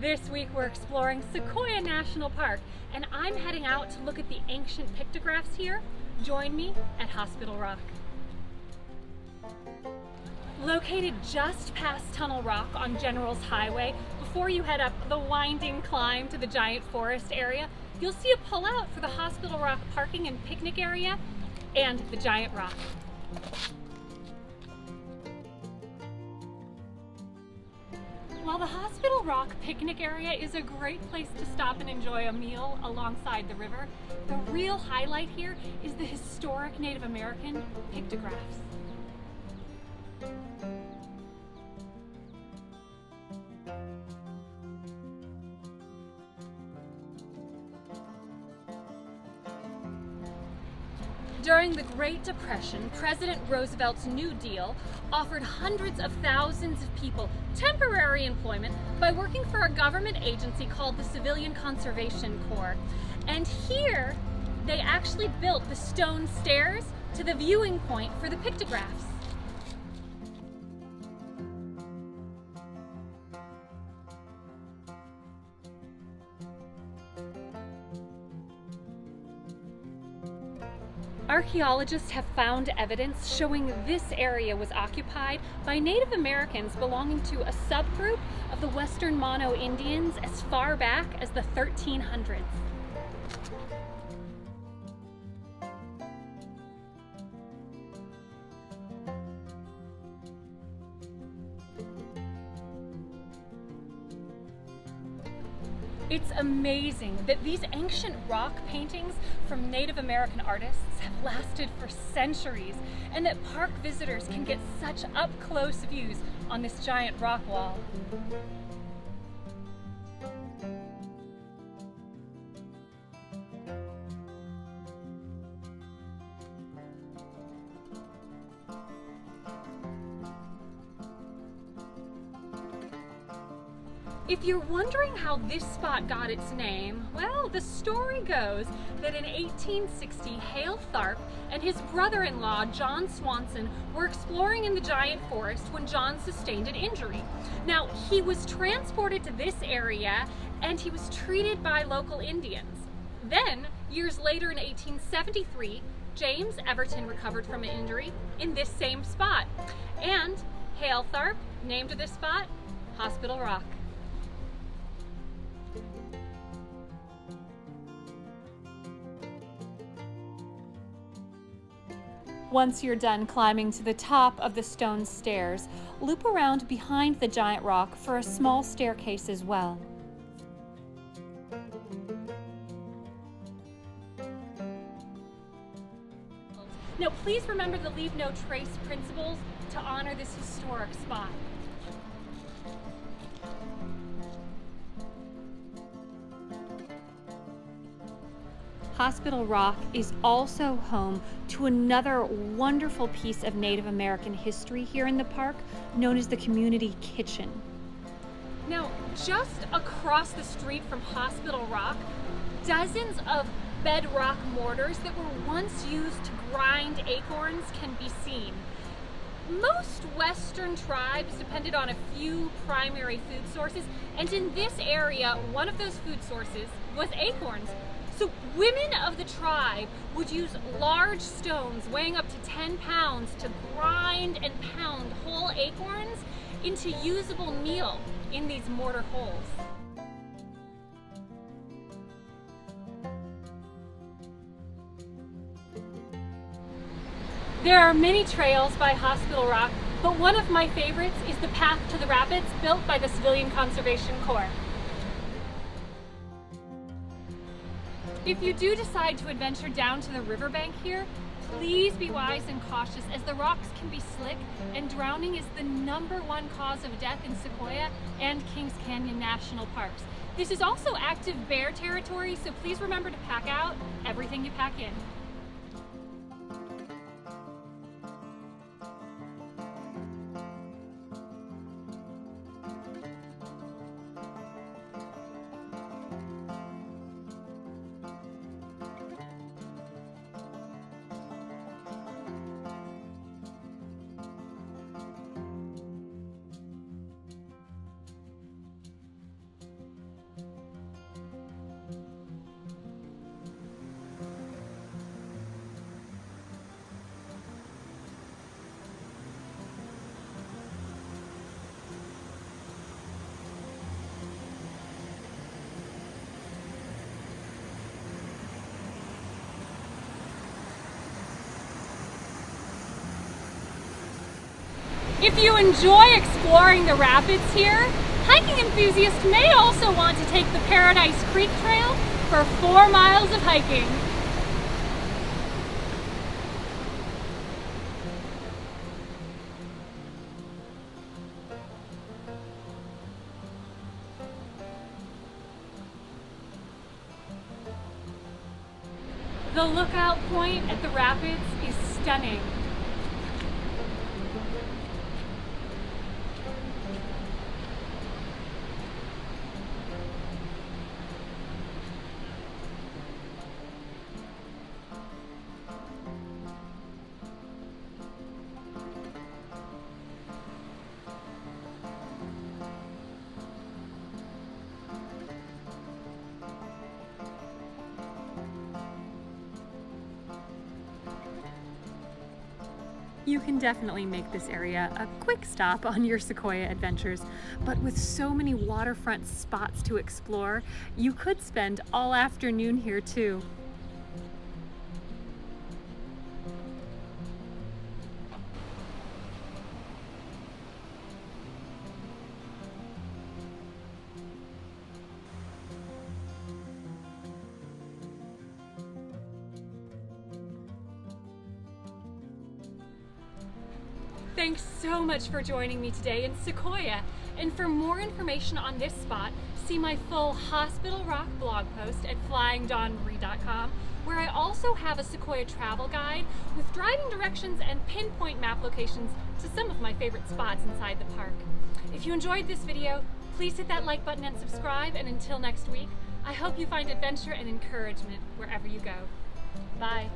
This week we're exploring Sequoia National Park, and I'm heading out to look at the ancient pictographs here. Join me at Hospital Rock. Located just past Tunnel Rock on General's Highway, before you head up the winding climb to the giant forest area, you'll see a pullout for the Hospital Rock parking and picnic area and the giant rock. While the Hospital Rock picnic area is a great place to stop and enjoy a meal alongside the river, the real highlight here is the historic Native American pictographs. During the Great Depression, President Roosevelt's New Deal offered hundreds of thousands of people temporary employment by working for a government agency called the Civilian Conservation Corps. And here, they actually built the stone stairs to the viewing point for the pictographs. Archaeologists have found evidence showing this area was occupied by Native Americans belonging to a subgroup of the Western Mono Indians as far back as the 1300s. It's amazing that these ancient rock paintings from Native American artists have lasted for centuries, and that park visitors can get such up-close views on this giant rock wall. If you're wondering how this spot got its name, well, the story goes that in 1860, Hale Tharp and his brother-in-law, John Swanson, were exploring in the giant forest when John sustained an injury. Now, he was transported to this area and he was treated by local Indians. Then, years later in 1873, James Everton recovered from an injury in this same spot. And Hale Tharp named this spot Hospital Rock. Once you're done climbing to the top of the stone stairs, loop around behind the giant rock for a small staircase as well. Now, please remember the leave no trace principles to honor this historic spot. Hospital Rock is also home to another wonderful piece of Native American history here in the park, known as the community kitchen. Now, just across the street from Hospital Rock, dozens of bedrock mortars that were once used to grind acorns can be seen. Most Western tribes depended on a few primary food sources, and in this area, one of those food sources was acorns. So women of the tribe would use large stones weighing up to 10 pounds to grind and pound whole acorns into usable meal in these mortar holes. There are many trails by Hospital Rock, but one of my favorites is the Path to the Rapids built by the Civilian Conservation Corps. If you do decide to adventure down to the riverbank here, please be wise and cautious, as the rocks can be slick and drowning is the #1 cause of death in Sequoia and Kings Canyon National Parks. This is also active bear territory, so please remember to pack out everything you pack in. If you enjoy exploring the rapids here, hiking enthusiasts may also want to take the Paradise Creek Trail for 4 miles of hiking. The lookout point at the rapids is stunning. You can definitely make this area a quick stop on your Sequoia adventures, but with so many waterfront spots to explore, you could spend all afternoon here too. Thanks so much for joining me today in Sequoia. And for more information on this spot, see my full Hospital Rock blog post at flyingdawnmarie.com, where I also have a Sequoia travel guide with driving directions and pinpoint map locations to some of my favorite spots inside the park. If you enjoyed this video, please hit that like button and subscribe, and until next week, I hope you find adventure and encouragement wherever you go. Bye.